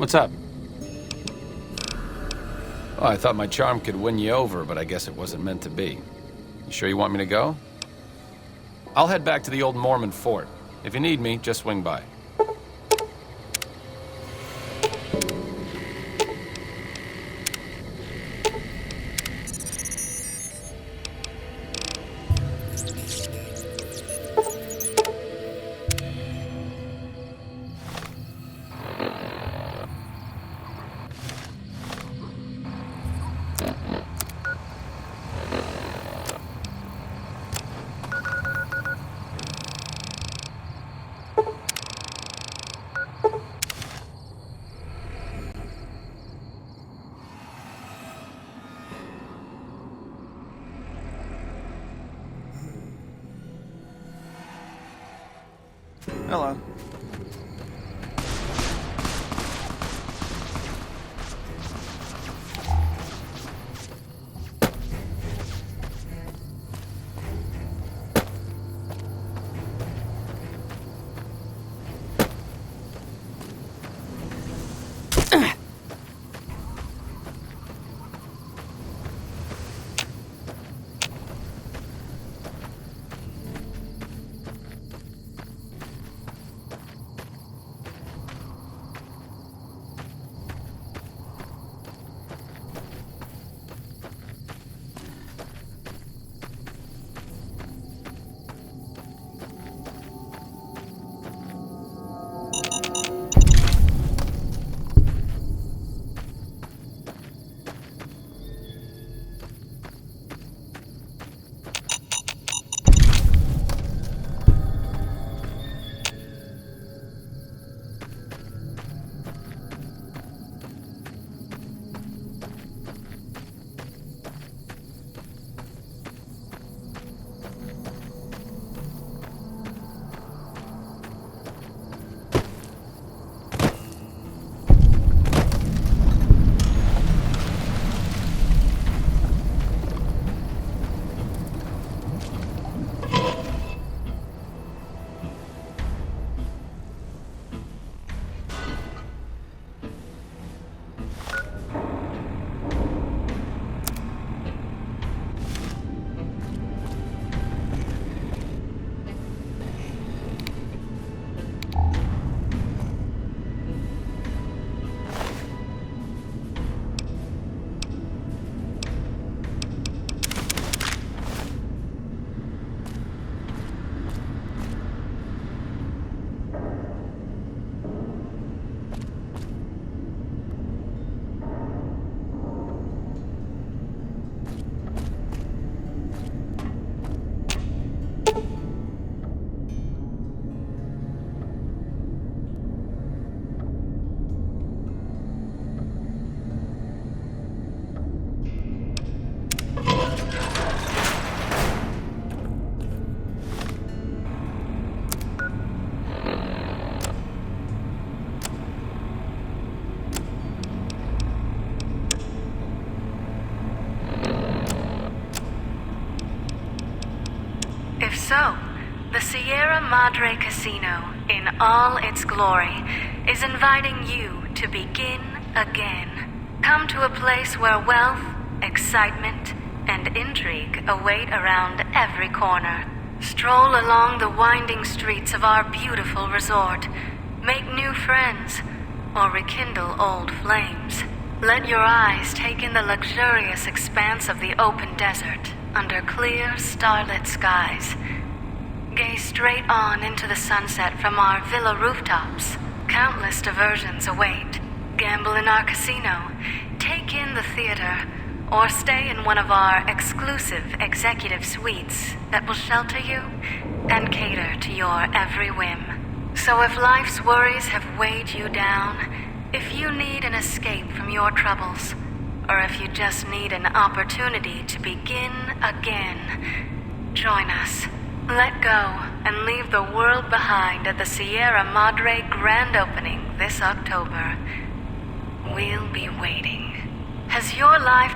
What's up? Oh, I thought my charm could win you over, but I guess it wasn't meant to be. You sure you want me to go? I'll head back to the old Mormon fort. If you need me, just swing by. Hello. If so, the Sierra Madre Casino, in all its glory, is inviting you to begin again. Come to a place where wealth, excitement, and intrigue await around every corner. Stroll along the winding streets of our beautiful resort. Make new friends, or rekindle old flames. Let your eyes take in the luxurious expanse of the open desert under clear, starlit skies. Gaze straight on into the sunset from our villa rooftops. Countless diversions await. Gamble in our casino, take in the theater, or stay in one of our exclusive executive suites that will shelter you and cater to your every whim. So if life's worries have weighed you down, if you need an escape from your troubles, or if you just need an opportunity to begin again, join us. Let go and leave the world behind at the Sierra Madre grand opening this October. We'll be waiting. Has your life...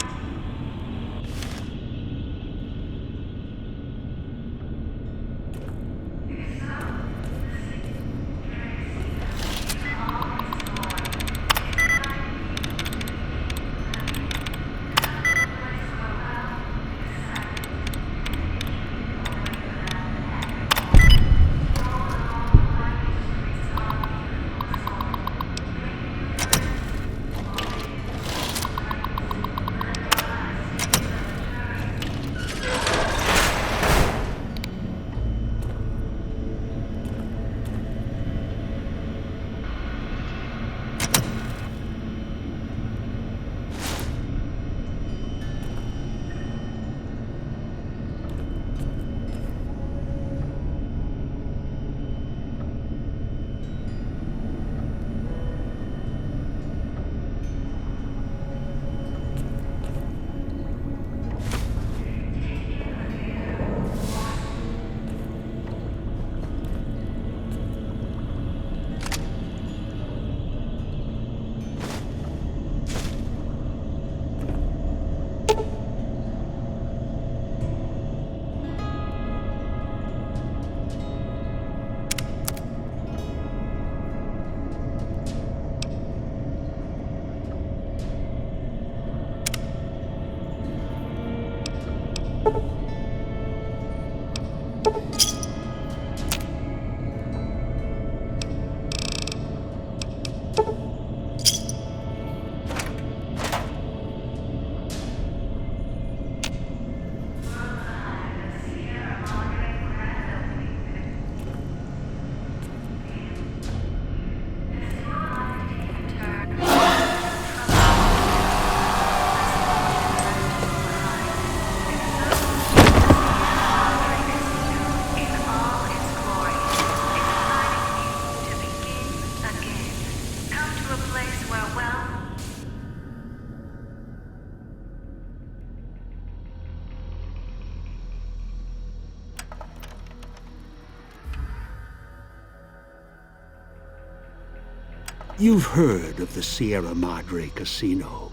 You've heard of the Sierra Madre Casino.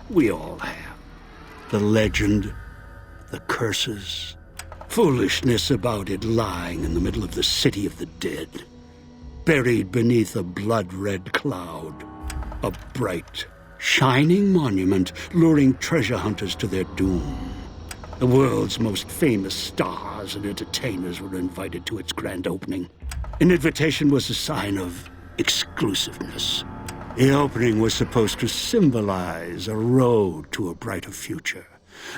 We all have. The legend, the curses, foolishness about it lying in the middle of the city of the dead, buried beneath a blood-red cloud. A bright, shining monument luring treasure hunters to their doom. The world's most famous stars and entertainers were invited to its grand opening. An invitation was a sign of exclusiveness. The opening was supposed to symbolize a road to a brighter future,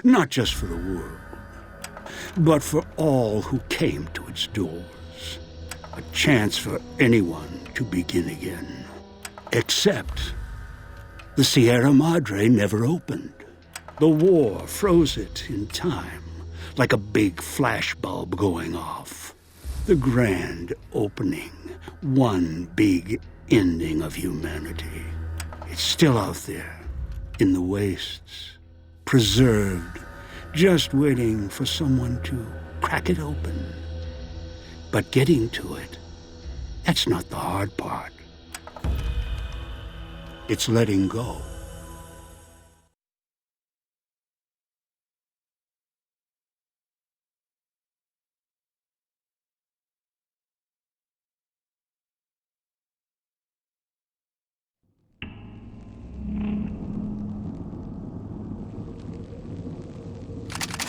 not just for the world, but for all who came to its doors. A chance for anyone to begin again. Except the Sierra Madre never opened. The war froze it in time, like a big flashbulb going off. The grand opening, one big ending of humanity. It's still out there, in the wastes, preserved, just waiting for someone to crack it open. But getting to it, that's not the hard part. It's letting go.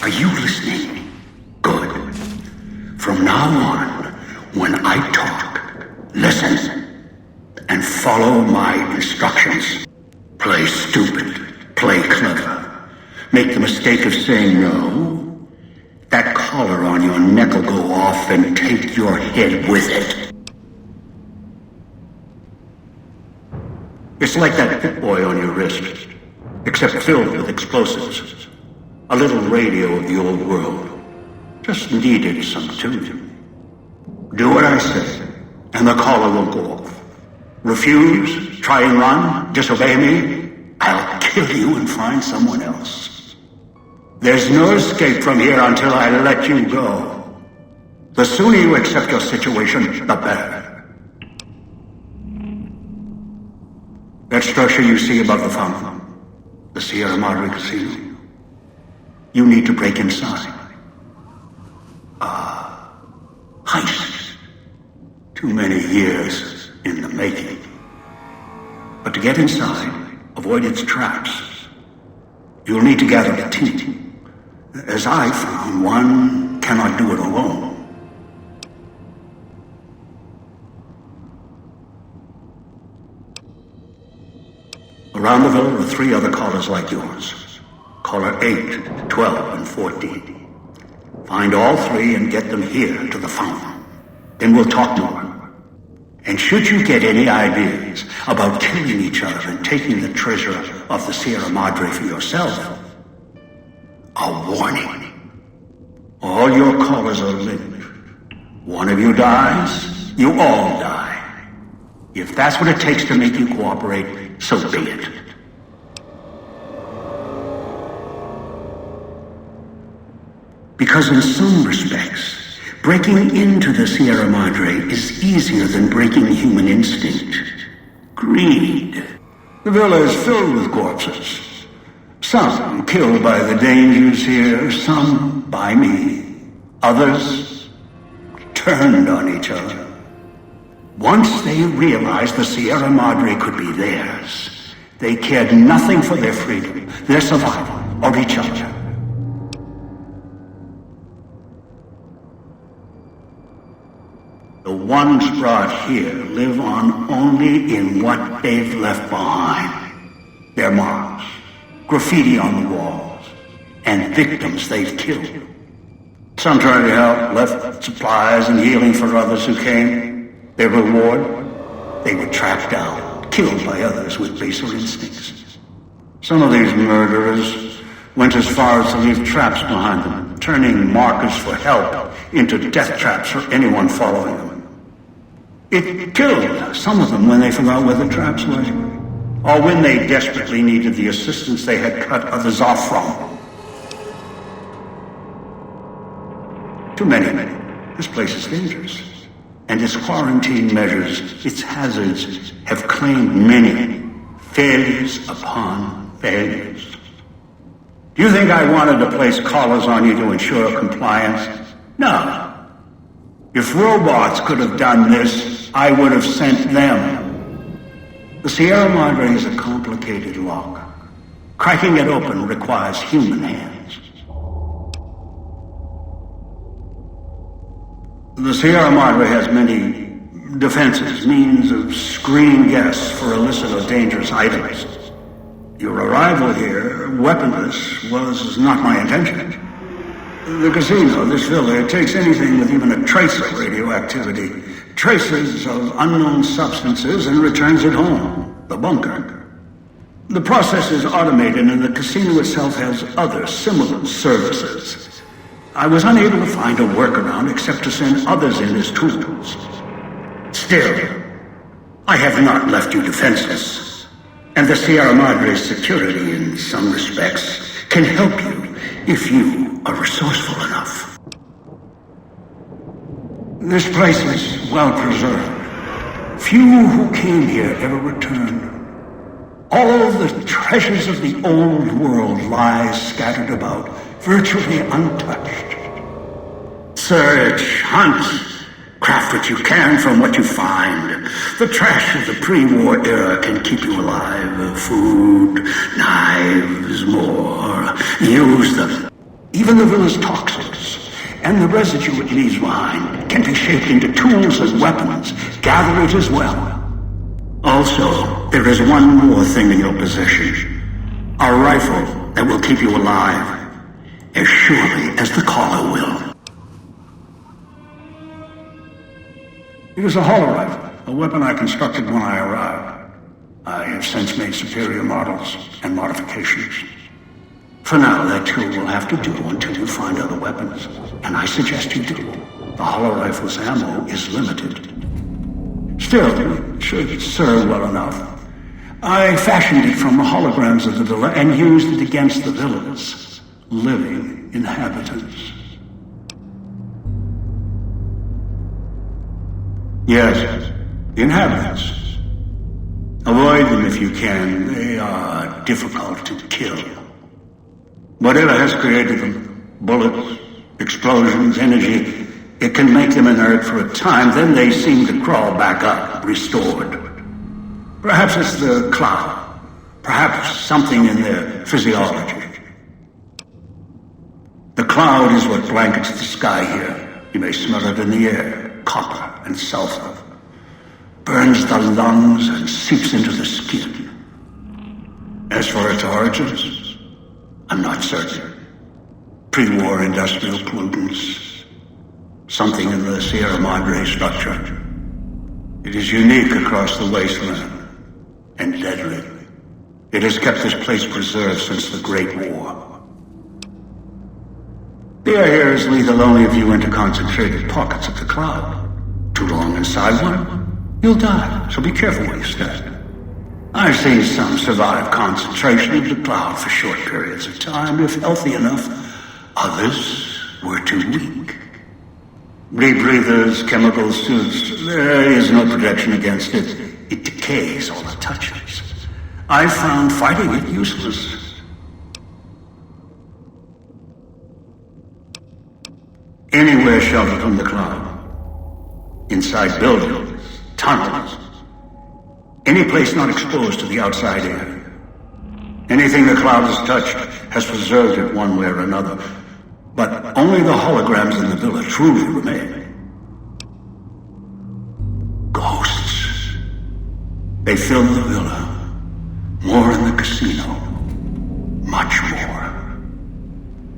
Are you listening? Good. From now on, when I talk, listen and follow my instructions. Play stupid, play clever. Make the mistake of saying no. That collar on your neck will go off and take your head with it. It's like that Pit Boy on your wrist, except filled with explosives. A little radio of the old world. Just needed some tuning. Do what I say, and the collar will go off. Refuse, try and run, disobey me, I'll kill you and find someone else. There's no escape from here until I let you go. The sooner you accept your situation, the better. That structure you see above the fountain, the Sierra Madre Casino. You need to break inside. Heist. Too many years in the making. But to get inside, avoid its traps, you'll need to gather a team. As I found, one cannot do it alone. Around the villa are 3 other collars like yours. Caller 8, 12, and 14. Find all 3 and get them here to the fountain. Then we'll talk more. And should you get any ideas about killing each other and taking the treasure of the Sierra Madre for yourself, a warning. All your callers are linked. One of you dies, you all die. If that's what it takes to make you cooperate, so be it. Because in some respects, breaking into the Sierra Madre is easier than breaking human instinct. Greed. The villa is filled with corpses. Some killed by the dangers here, some by me. Others turned on each other. Once they realized the Sierra Madre could be theirs, they cared nothing for their freedom, their survival, or each other. The ones brought here live on only in what they've left behind. Their marks, graffiti on the walls, and victims they've killed. Some tried to help, left supplies and healing for others who came. Their reward? They were tracked down, killed by others with baser instincts. Some of these murderers went as far as to leave traps behind them, turning markers for help into death traps for anyone following them. It killed some of them when they forgot where the traps were, or when they desperately needed the assistance they had cut others off from. Too many. This place is dangerous. And its quarantine measures, its hazards, have claimed many failures upon failures. Do you think I wanted to place collars on you to ensure compliance? No. If robots could have done this, I would have sent them. The Sierra Madre is a complicated lock. Cracking it open requires human hands. The Sierra Madre has many defenses, means of screening guests for illicit or dangerous items. Your arrival here, weaponless, was not my intention. The casino, this villa, it takes anything with even a trace of radioactivity, traces of unknown substances, and returns it home, the bunker. The process is automated, and the casino itself has other similar services. I was unable to find a workaround except to send others in as tools. Still, I have not left you defenseless, and the Sierra Madre's security, in some respects, can help you if you are resourceful enough. This place is well preserved. Few who came here ever returned. All the treasures of the old world lie scattered about, virtually untouched. Search, hunt, craft what you can from what you find. The trash of the pre-war era can keep you alive. Food, knives, more. Use them. Even the villa's toxins and the residue it leaves behind can be shaped into tools and weapons. Gather it as well. Also, there is one more thing in your possession. A rifle that will keep you alive, as surely as the caller will. It is a hollow rifle, a weapon I constructed when I arrived. I have since made superior models and modifications. For now, that tool will have to do until you find other weapons, and I suggest you do. The hollow rifle's ammo is limited. Still, it should serve well enough. I fashioned it from the holograms of the villa and used it against the villa's living inhabitants. Yes, the inhabitants. Avoid them if you can. They are difficult to kill. Whatever has created them, bullets, explosions, energy, it can make them inert for a time, then they seem to crawl back up, restored. Perhaps it's the cloud. Perhaps something in their physiology. The cloud is what blankets the sky here. You may smell it in the air, copper and sulfur. Burns the lungs and seeps into the skin. As for its origins, I'm not certain. Pre-war industrial pollutants. Something in the Sierra Madre structure. It is unique across the wasteland, and deadly. It has kept this place preserved since the Great War. The air here is lethal only if you enter concentrated pockets of the cloud. Too long inside one, you'll die, so be careful where you step. I've seen some survive concentration of the cloud for short periods of time, if healthy enough. Others were too weak. Rebreathers, chemical suits, there is no protection against it. It decays all it touches. I've found fighting it useless. Anywhere sheltered from the cloud. Inside buildings, tunnels. Any place not exposed to the outside air. Anything the cloud has touched has preserved it one way or another. But only the holograms in the villa truly remain. They fill the villa. More in the casino. Much more.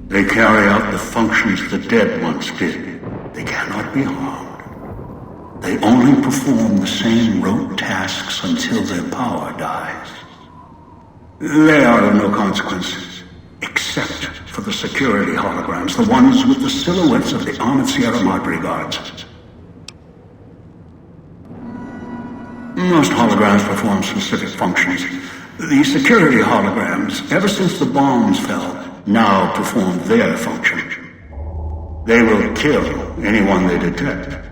They carry out the functions the dead once did. They cannot be harmed. They only perform the same rote tasks until their power dies. They are of no consequence, except for the security holograms, the ones with the silhouettes of the armored Sierra Madre guards. Most holograms perform specific functions. The security holograms, ever since the bombs fell, now perform their function. They will kill anyone they detect.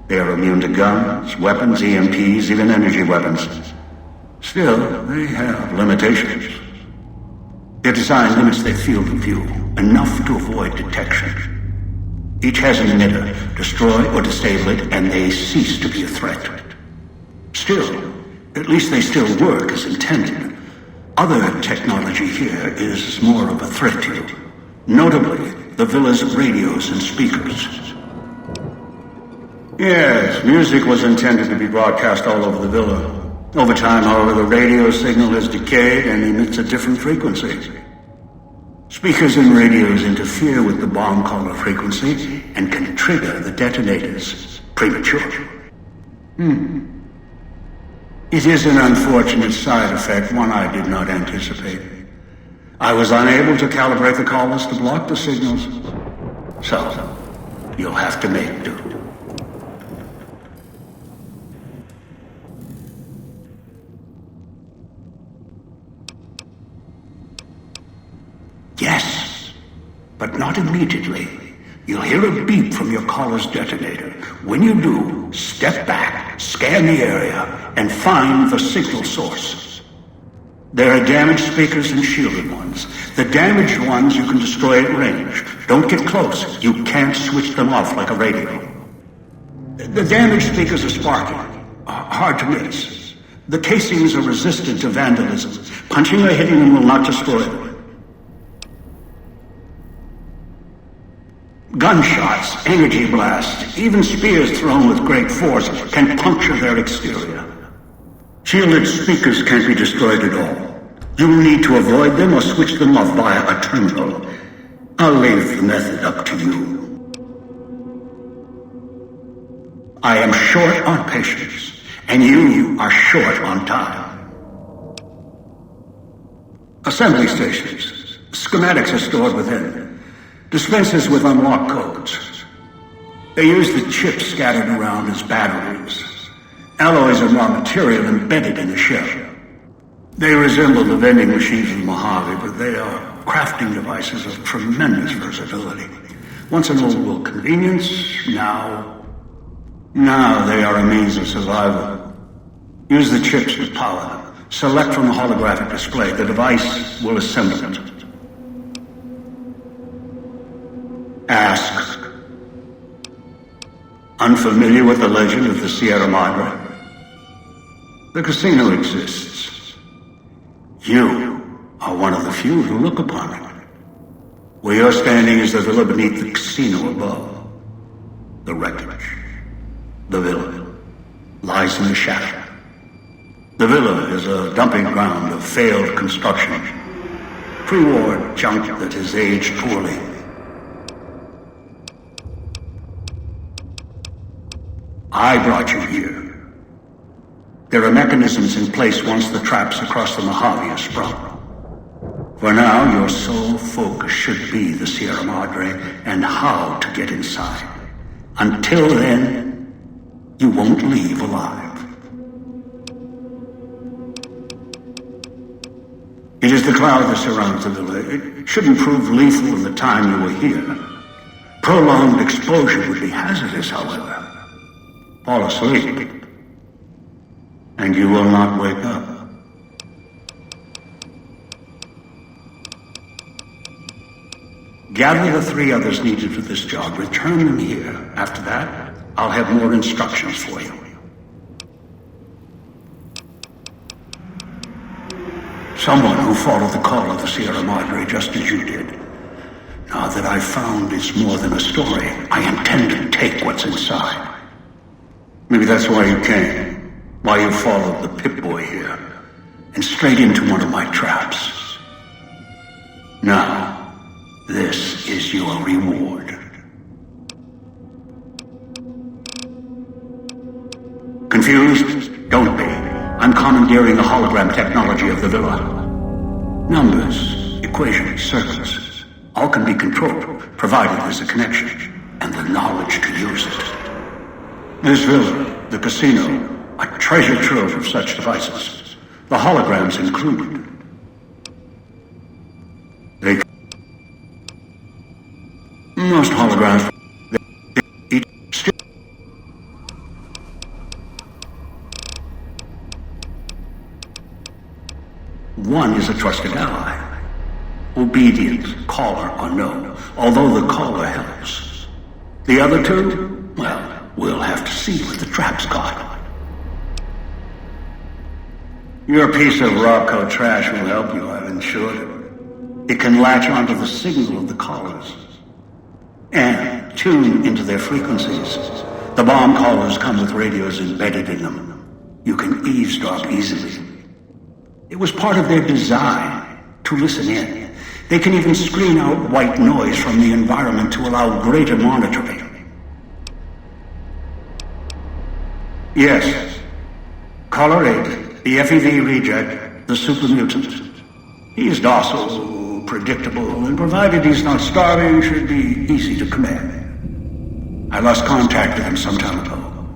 They are immune to guns, weapons, EMPs, even energy weapons. Still, they have limitations. Their design limits their field of view, enough to avoid detection. Each has an emitter. Destroy or disable it, and they cease to be a threat. Still, at least they still work as intended. Other technology here is more of a threat to you. Notably, the villa's radios and speakers. Yes, music was intended to be broadcast all over the villa. Over time, however, the radio signal has decayed and emits a different frequency. Speakers and radios interfere with the bomb caller frequency and can trigger the detonators prematurely. It is an unfortunate side effect, one I did not anticipate. I was unable to calibrate the callers to block the signals. So, you'll have to make do. Yes, but not immediately. You'll hear a beep from your caller's detonator. When you do, step back, scan the area, and find the signal source. There are damaged speakers and shielded ones. The damaged ones you can destroy at range. Don't get close. You can't switch them off like a radio. The damaged speakers are sparking. Hard to miss. The casings are resistant to vandalism. Punching or hitting them will not destroy them. Gunshots, energy blasts, even spears thrown with great force can puncture their exterior. Shielded speakers can't be destroyed at all. You'll need to avoid them or switch them off via a terminal. I'll leave the method up to you. I am short on patience, and you are short on time. Assembly stations. Schematics are stored within. Dispensers with unlocked codes. They use the chips scattered around as batteries. Alloys and raw material embedded in the shell. They resemble the vending machines of Mojave, but they are crafting devices of tremendous versatility. Once an old-world convenience, now they are a means of survival. Use the chips to power them. Select from the holographic display. The device will assemble it. Ask. Unfamiliar with the legend of the Sierra Madre? The casino exists. You are one of the few who look upon it. Where you're standing is the villa beneath the casino above. The wreckage. The villa lies in the shadow. The villa is a dumping ground of failed construction. Pre-war junk that has aged poorly. I brought you here. There are mechanisms in place once the traps across the Mojave are sprung. For now, your sole focus should be the Sierra Madre and how to get inside. Until then, you won't leave alive. It is the cloud that surrounds the villa. It shouldn't prove lethal in the time you were here. Prolonged exposure would be hazardous, however. Fall asleep, and you will not wake up. Gather the 3 others needed for this job. Return them here. After that, I'll have more instructions for you. Someone who followed the call of the Sierra Madre just as you did. Now that I've found it's more than a story, I intend to take what's inside. Maybe that's why you came. Why you followed the Pip-Boy here, and straight into one of my traps. Now, this is your reward. Confused? Don't be. I'm commandeering the hologram technology of the villa. Numbers, equations, circuits, all can be controlled, provided there's a connection, and the knowledge to use it. This villa, the casino, a treasure trove of such devices. The holograms included. Most holograms... One is a trusted ally. Obedient, caller or no, although the caller helps. The other two, well, we'll have to see what the trap's got. Your piece of Rocco trash will help you, I've ensured it. It can latch onto the signal of the callers and tune into their frequencies. The bomb callers come with radios embedded in them. You can eavesdrop easily. It was part of their design to listen in. They can even screen out white noise from the environment to allow greater monitoring. Yes. Caller 8, the FEV reject, the super mutant. He is docile, predictable, and provided he's not starving, should be easy to command. I lost contact with him some time ago.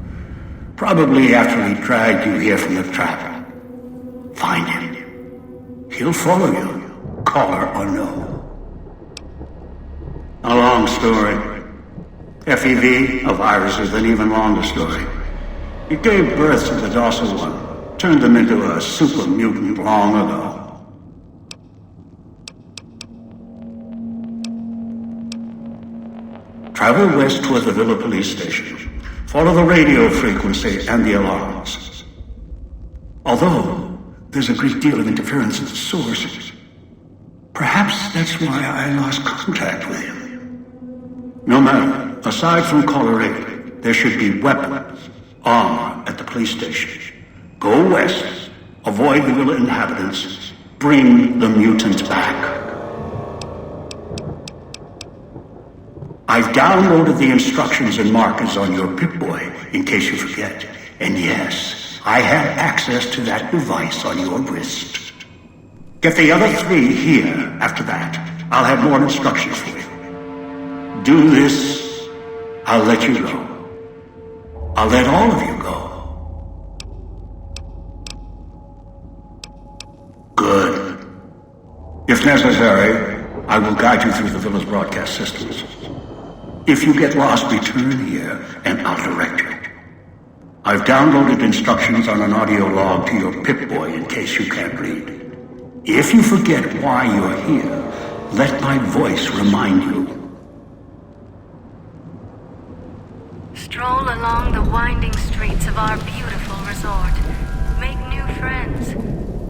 Probably after he dragged you here from the trap. Find him. He'll follow you, caller or no. A long story. FEV, a virus, is an even longer story. It gave birth to the docile one, turned them into a super mutant long ago. Travel west toward the Villa police station. Follow the radio frequency and the alarms. Although there's a great deal of interference at the source, perhaps that's why I lost contact with him. No matter, aside from Caller 8, there should be weapons, armor at the police station. Go west, avoid the villa inhabitants, bring the mutant back. I've downloaded the instructions and markers on your Pip-Boy, in case you forget. And yes, I have access to that device on your wrist. Get the other 3 here after that. I'll have more instructions for you. Do this, I'll let you go. I'll let all of you go. Good. If necessary, I will guide you through the villa's broadcast systems. If you get lost, return here, and I'll direct you. I've downloaded instructions on an audio log to your Pip-Boy in case you can't read. If you forget why you're here, let my voice remind you. Stroll along the winding streets of our beautiful resort. Make new friends,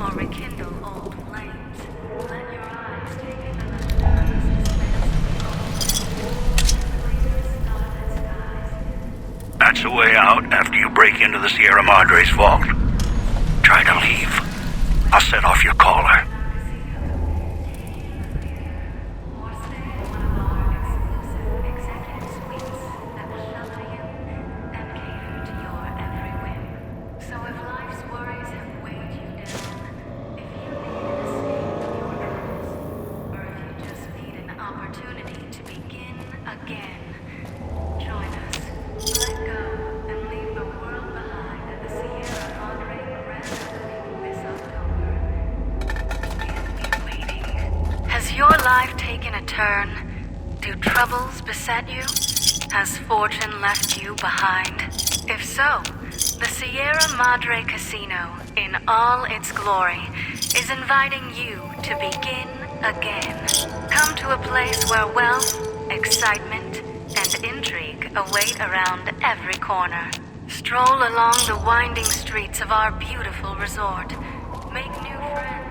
or rekindle old flames. Let your eyes take in the That's the way out after you break into the Sierra Madre's vault. Try to leave. I'll set off your caller. Do troubles beset you? Has fortune left you behind? If so, the Sierra Madre Casino, in all its glory, is inviting you to begin again. Come to a place where wealth, excitement, and intrigue await around every corner. Stroll along the winding streets of our beautiful resort. Make new friends.